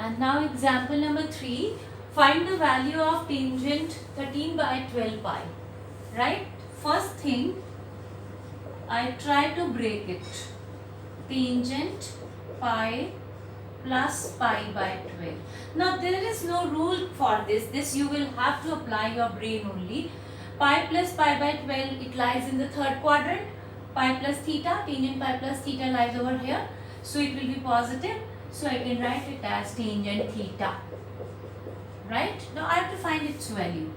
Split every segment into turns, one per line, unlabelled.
And now example number 3. Find the value of tangent 13 by 12 pi. Right? First thing, I try to break it. Tangent pi plus pi by 12. Now there is no rule for this. This you will have to apply your brain only. Pi plus pi by 12, it lies in the third quadrant. Pi plus theta, tangent pi plus theta lies over here. So it will be positive. So I can write it as tangent theta. Right? Now I have to find its value.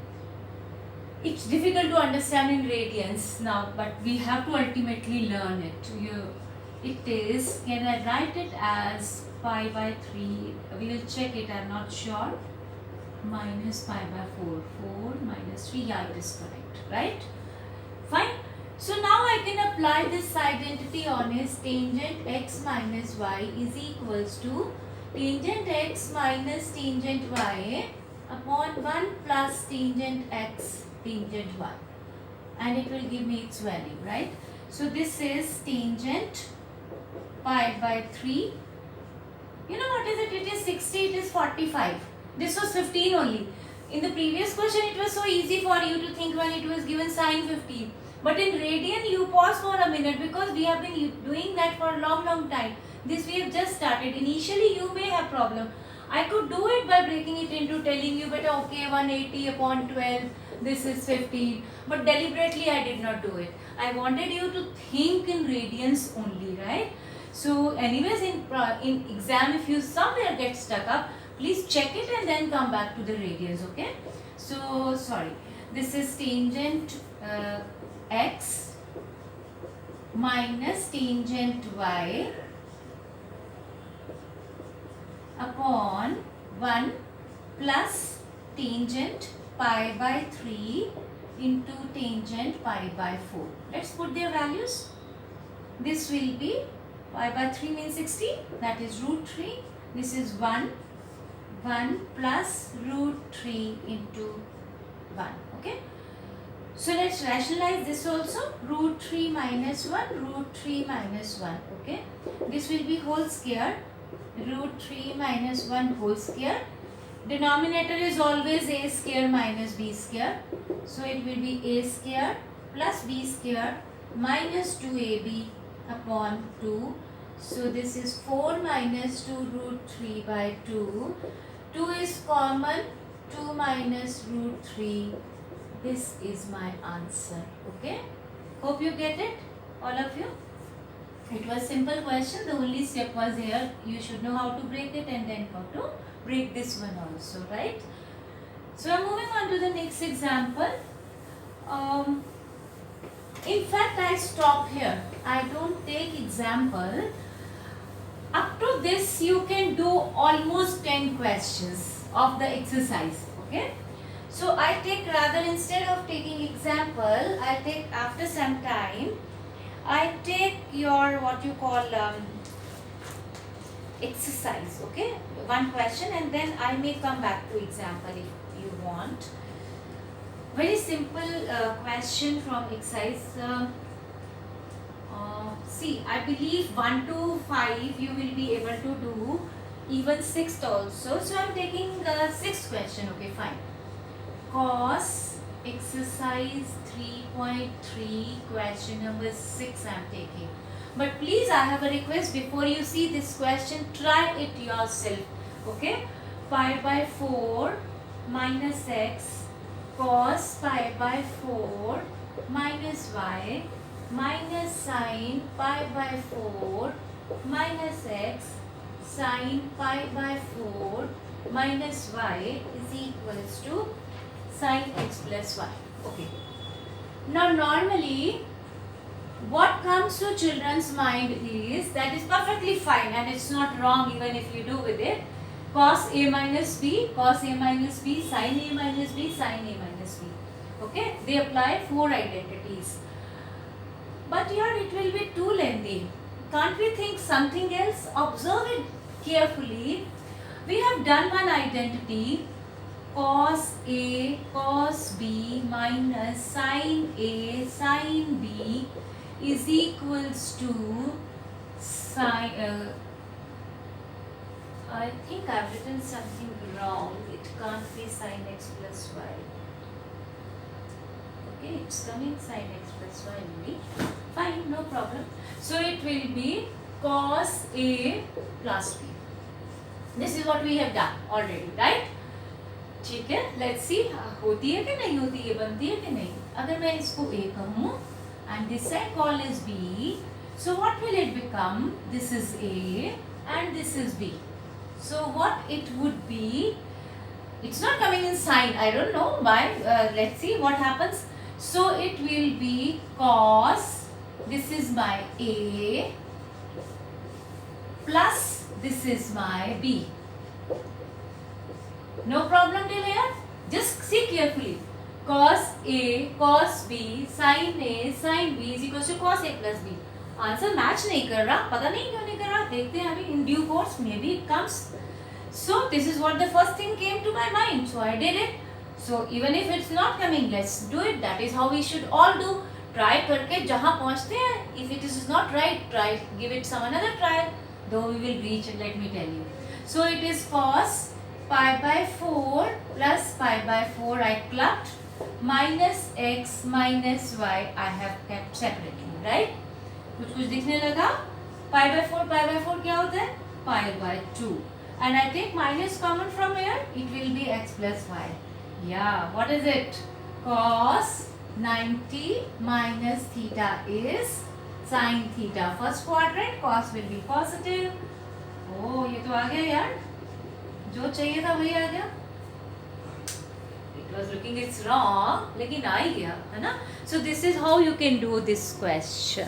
It's difficult to understand in radians now, but we have to ultimately learn it. It is, can I write it as pi by 3? We will check it, I am not sure. Minus pi by 4. 4 minus 3, yeah, it is correct. Right? Fine. So now I can apply this identity on is tangent x minus y is equals to tangent x minus tangent y upon 1 plus tangent x tangent y, and it will give me its value, right? So this is tangent pi by 3. You know what is it? It is 60, it is 45. This was 15 only. In the previous question it was so easy for you to think when it was given sine 15. But in radian you pause for a minute because we have been doing that for a long time. This we have just started. Initially you may have problem. I could do it by breaking it into telling you, but okay, 180 upon 12, this is 15. But deliberately I did not do it. I wanted you to think in radians only, right? So anyways, in exam, if you somewhere get stuck up, please check it and then come back to the radians, okay? So, sorry. This is tangent x minus tangent y upon 1 plus tangent pi by 3 into tangent pi by 4. Let's put their values. This will be pi by 3 means 60, that is root 3. This is 1 plus root 3 into 1, okay? So let's rationalize this also. Root 3 minus 1, root 3 minus 1, okay? This will be whole square. Root 3 minus 1 whole square. Denominator is always a square minus b square. So it will be a square plus b square minus 2ab upon 2. So this is 4 minus 2 root 3 by 2. 2 is common. 2 minus root 3. This is my answer. Okay? Hope you get it, all of you. It was simple question. The only step was here. You should know how to break it and then how to break this one also, right? So I'm moving on to the next example. In fact, I stop here. I don't take example. Up to this, you can do almost 10 questions of the exercise. Okay? So I take, rather instead of taking example, I take after some time, I take your what you call exercise, okay? One question and then I may come back to example if you want. Very simple question from exercise. See, I believe 1 to 5 you will be able to do, even 6th also. So I am taking the 6th question, okay, fine. Cos exercise 3.3 question number 6 I am taking. But please, I have a request, before you see this question, try it yourself, okay? Pi by 4 minus x cos pi by 4 minus y minus sine pi by 4 minus x sine pi by 4 minus y is equals to sine x plus y. Okay. Now normally what comes to children's mind is, that is perfectly fine and it's not wrong even if you do with it, cos a minus b, cos a minus b, sin a minus b, sin a minus b. Okay, they apply 4 identities. But here it will be too lengthy. Can't we think something else? Observe it carefully. We have done one identity, cos A cos B minus sin A sin B is equals to sin I think I've written something wrong. It can't be sin x plus y. Okay, it's coming sin x plus y only. Fine, no problem. So it will be cos A plus B. This is what we have done already, right? ठीक है, let's see होती है कि नहीं होती है, बनती है कि नहीं. अगर मैं इसको A कहूँ and this side call is B, so what will it become? This is A and this is B. So what it would be? It's not coming in sine. I don't know why. Let's see what happens. So it will be cos. This is my A plus this is my B. No problem till here. Just see carefully. Cos A, cos B, sin A, sin B is equals to cos A plus B. Answer match नहीं कर रहा, पता नहीं क्यों नहीं कर रहा, देखते हैं अभी in due course maybe it comes. So this is what the first thing came to my mind, so I did it. So even if it's not coming, let's do it. That is how we should all do. Try करके जहाँ पहुँचते हैं. If it is not right, try give it some another try. Though we will reach it, let me tell you. So it is cos pi by 4 plus pi by 4 I clubbed minus x minus y I have kept separately, right? कुछ कुछ दिखने लगा. Pi by 4 क्या होता है? Pi by 2. And I take minus common from here. It will be x plus y. Yeah, what is it? Cos 90 minus theta is sin theta. First quadrant, cos will be positive. Oh, ये तो आ गया यार. जो चाहिए था वही आ गया. It was looking it's wrong, लेकिन आ ही गया, है ना? So this is how you can do this question.